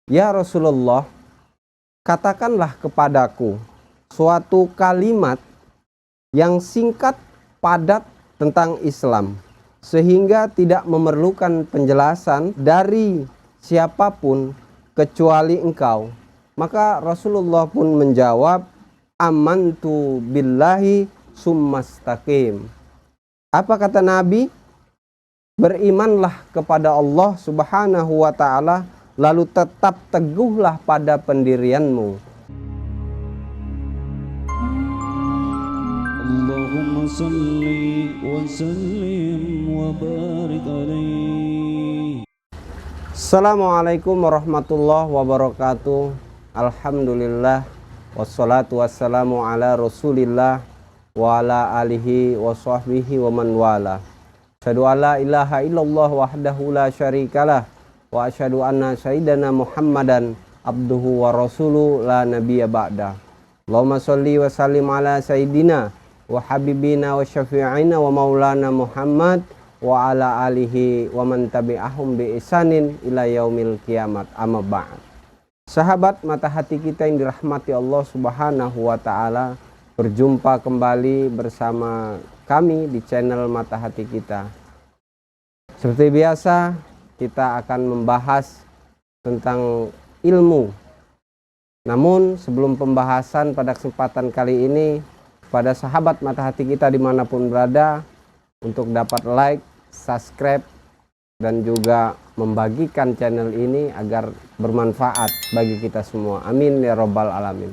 "Ya Rasulullah, katakanlah kepadaku suatu kalimat yang singkat, padat tentang Islam, sehingga tidak memerlukan penjelasan dari siapapun kecuali engkau." Maka Rasulullah pun menjawab, "Amantu billahi summastaqim." Apa kata Nabi? Berimanlah kepada Allah Subhanahu wa ta'ala, lalu tetap teguhlah pada pendirianmu. Allahumma salli wa sallim wa barik alaihi. Assalamualaikum warahmatullahi wabarakatuh. Alhamdulillah, wassalatu wassalamu ala rasulillah wa ala alihi wa sahbihi wa man wala. Asyhadu an la ilaha illallah wahdahu la syarikalah wa asyhadu anna sayyidana Muhammadan abduhu wa rasuluh la nabiyya ba'da. Allahumma sholli wa sallim ala sayyidina wa habibina wa syafi'ina wa maulana Muhammad wa ala alihi wa man tabi'ahum bi ihsanin ila yaumil kiamat, amma ba'd. Sahabat mata hati kita yang dirahmati Allah Subhanahu wa ta'ala, berjumpa kembali bersama kami di channel Mata Hati Kita. Seperti biasa, kita akan membahas tentang ilmu. Namun sebelum pembahasan pada kesempatan kali ini, pada sahabat Mata Hati Kita dimanapun berada, untuk dapat like, subscribe, dan juga membagikan channel ini agar bermanfaat bagi kita semua. Amin ya robbal alamin.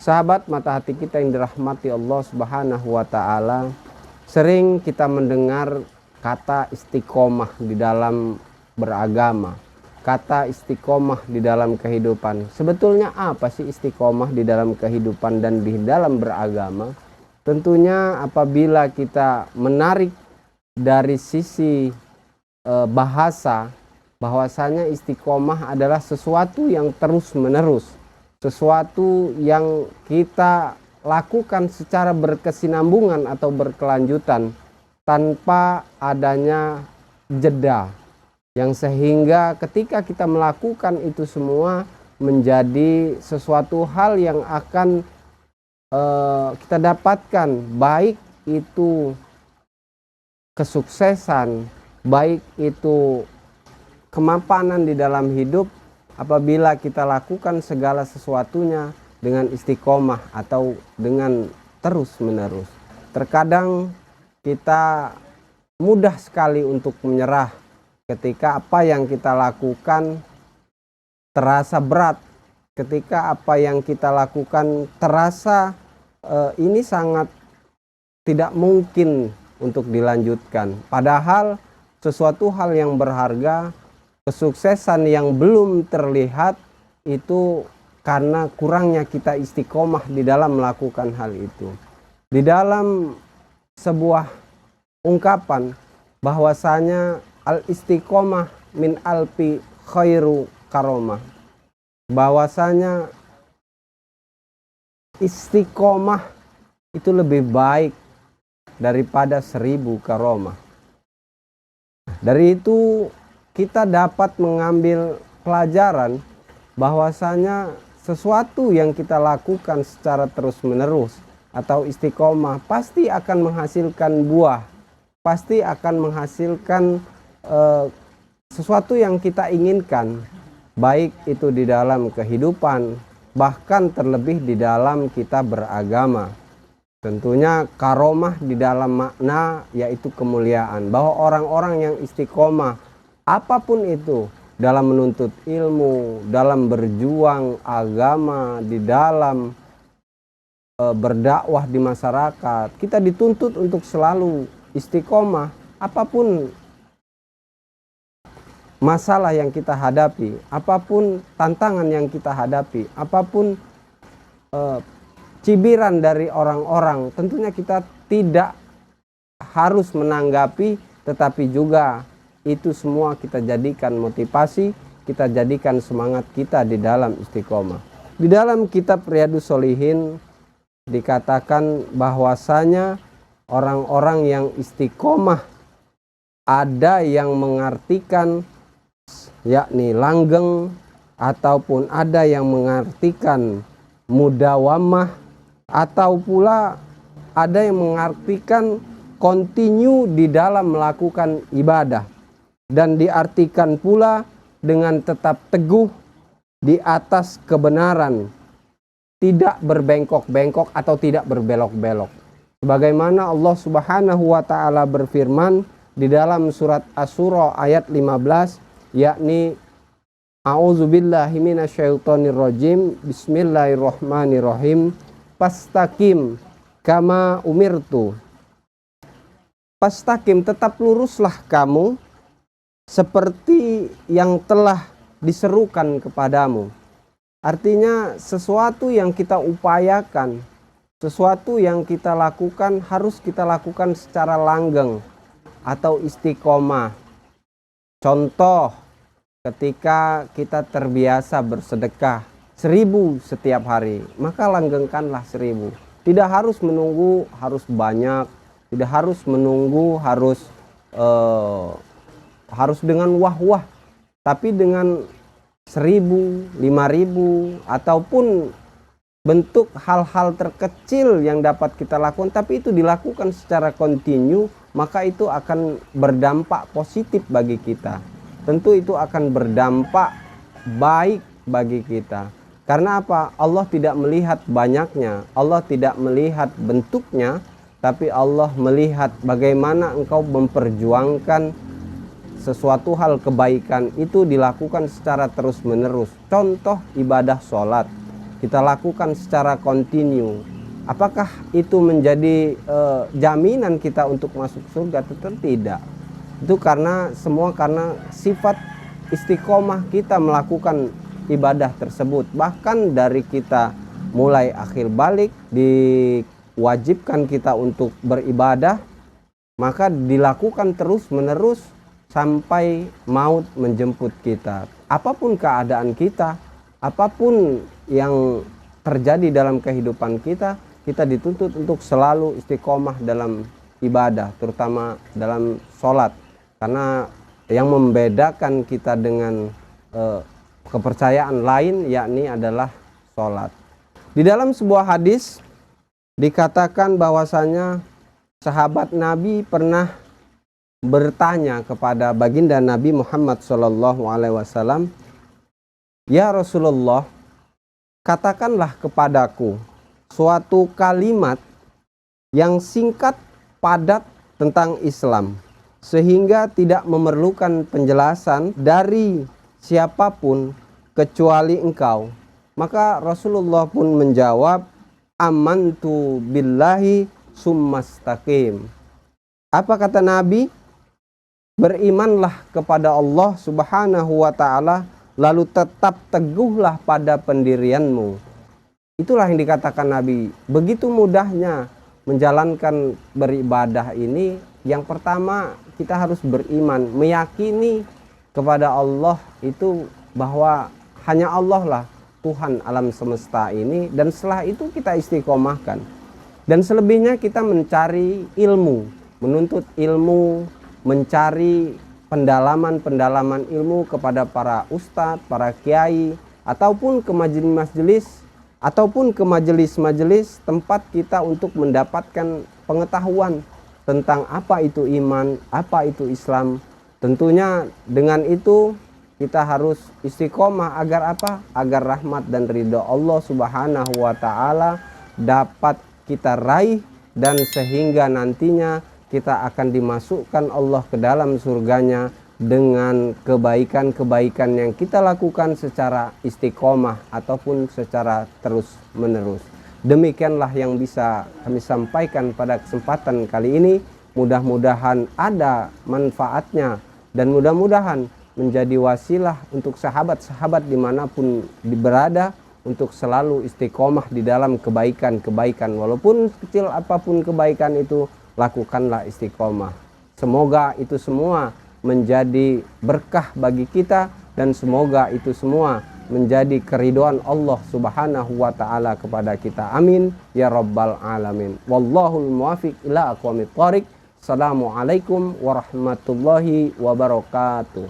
Sahabat Mata Hati Kita yang dirahmati Allah Subhanahu wa ta'ala, sering kita mendengar kata istiqomah di dalam beragama, kata istiqomah di dalam kehidupan. Sebetulnya apa sih istiqomah di dalam kehidupan dan di dalam beragama? Tentunya apabila kita menarik dari sisi bahasa, bahwasanya istiqomah adalah sesuatu yang terus menerus, sesuatu yang kita lakukan secara berkesinambungan atau berkelanjutan tanpa adanya jeda, yang sehingga ketika kita melakukan itu semua menjadi sesuatu hal yang akan kita dapatkan, baik itu kesuksesan, baik itu kemapanan di dalam hidup, apabila kita lakukan segala sesuatunya dengan istiqomah atau dengan terus menerus. Terkadang kita mudah sekali untuk menyerah ketika apa yang kita lakukan terasa berat, ketika apa yang kita lakukan terasa ini sangat tidak mungkin untuk dilanjutkan. Padahal sesuatu hal yang berharga, kesuksesan yang belum terlihat itu karena kurangnya kita istiqomah di dalam melakukan hal itu. Di dalam sebuah ungkapan bahwasanya al istiqomah min alfi khairu karomah, bahwasanya istiqomah itu lebih baik daripada 1000 karomah. Dari itu kita dapat mengambil pelajaran bahwasanya sesuatu yang kita lakukan secara terus-menerus atau istiqomah pasti akan menghasilkan buah, pasti akan menghasilkan sesuatu yang kita inginkan, baik itu di dalam kehidupan, bahkan terlebih di dalam kita beragama. Tentunya karomah di dalam makna yaitu kemuliaan, bahwa orang-orang yang istiqomah apapun itu, dalam menuntut ilmu, dalam berjuang agama, di dalam berdakwah di masyarakat, kita dituntut untuk selalu istiqomah. Apapun masalah yang kita hadapi, apapun tantangan yang kita hadapi, apapun cibiran dari orang-orang, tentunya kita tidak harus menanggapi, tetapi juga itu semua kita jadikan motivasi, kita jadikan semangat kita di dalam istiqomah. Di dalam kitab Riyadhus Shalihin dikatakan bahwasanya orang-orang yang istiqomah ada yang mengartikan yakni langgeng, ataupun ada yang mengartikan mudawamah, atau pula ada yang mengartikan continue di dalam melakukan ibadah, dan diartikan pula dengan tetap teguh di atas kebenaran, tidak berbengkok-bengkok atau tidak berbelok-belok. Sebagaimana Allah Subhanahu wa taala berfirman di dalam surat Asy-Syura ayat 15, yakni A'udzubillahi minasyaitonirrajim, bismillahirrahmanirrahim, fastaqim kama umirtu. Fastaqim, tetap luruslah kamu seperti yang telah diserukan kepadamu. Artinya sesuatu yang kita upayakan, sesuatu yang kita lakukan harus kita lakukan secara langgeng atau istiqomah. Contoh, ketika kita terbiasa bersedekah 1000 setiap hari, maka langgengkanlah 1000. Tidak harus menunggu harus banyak, tidak harus menunggu harus dengan wah-wah, tapi dengan 1000, 5000, ataupun bentuk hal-hal terkecil yang dapat kita lakukan, tapi itu dilakukan secara kontinu, maka itu akan berdampak positif bagi kita. Tentu itu akan berdampak baik bagi kita. Karena apa? Allah tidak melihat banyaknya, Allah tidak melihat bentuknya, tapi Allah melihat bagaimana engkau memperjuangkan sesuatu hal kebaikan itu dilakukan secara terus-menerus. Contoh ibadah sholat, kita lakukan secara kontinu. Apakah itu menjadi jaminan kita untuk masuk surga? Tentu tidak. Itu karena sifat istiqomah kita melakukan ibadah tersebut. Bahkan dari kita mulai akhir balik diwajibkan kita untuk beribadah, maka dilakukan terus-menerus sampai maut menjemput kita. Apapun keadaan kita, apapun yang terjadi dalam kehidupan kita, kita dituntut untuk selalu istiqomah dalam ibadah, terutama dalam sholat. Karena yang membedakan kita dengan kepercayaan lain yakni adalah sholat. Di dalam sebuah hadis dikatakan bahwasanya sahabat Nabi pernah bertanya kepada baginda Nabi Muhammad SAW, "Ya Rasulullah, katakanlah kepadaku suatu kalimat yang singkat padat tentang Islam, sehingga tidak memerlukan penjelasan dari siapapun kecuali engkau." Maka Rasulullah pun menjawab, "Amantu billahi summastaqim." Apa kata Nabi? Berimanlah kepada Allah Subhanahu wa ta'ala, lalu tetap teguhlah pada pendirianmu. Itulah yang dikatakan Nabi. Begitu mudahnya menjalankan beribadah ini. Yang pertama, kita harus beriman, meyakini kepada Allah itu bahwa hanya Allah lah Tuhan alam semesta ini, dan setelah itu kita istiqomahkan. Dan selebihnya kita mencari ilmu, menuntut ilmu, mencari pendalaman-pendalaman ilmu kepada para ustadz, para kiai, ataupun ke majelis-majelis, ataupun ke majelis-majelis tempat kita untuk mendapatkan pengetahuan tentang apa itu iman, apa itu Islam. Tentunya dengan itu kita harus istiqomah agar apa? Agar rahmat dan ridho Allah Subhanahu wa ta'ala dapat kita raih, dan sehingga nantinya kita akan dimasukkan Allah ke dalam surganya dengan kebaikan-kebaikan yang kita lakukan secara istiqomah ataupun secara terus-menerus. Demikianlah yang bisa kami sampaikan pada kesempatan kali ini. Mudah-mudahan ada manfaatnya dan mudah-mudahan menjadi wasilah untuk sahabat-sahabat dimanapun berada untuk selalu istiqomah di dalam kebaikan-kebaikan. Walaupun kecil apapun kebaikan itu, lakukanlah istiqomah. Semoga itu semua menjadi berkah bagi kita, dan semoga itu semua menjadi keridhaan Allah Subhanahu wa ta'ala kepada kita. Amin ya rabbal alamin. Wallahul muwafiq ila aqwamit thoriq. Assalamualaikum warahmatullahi wabarakatuh.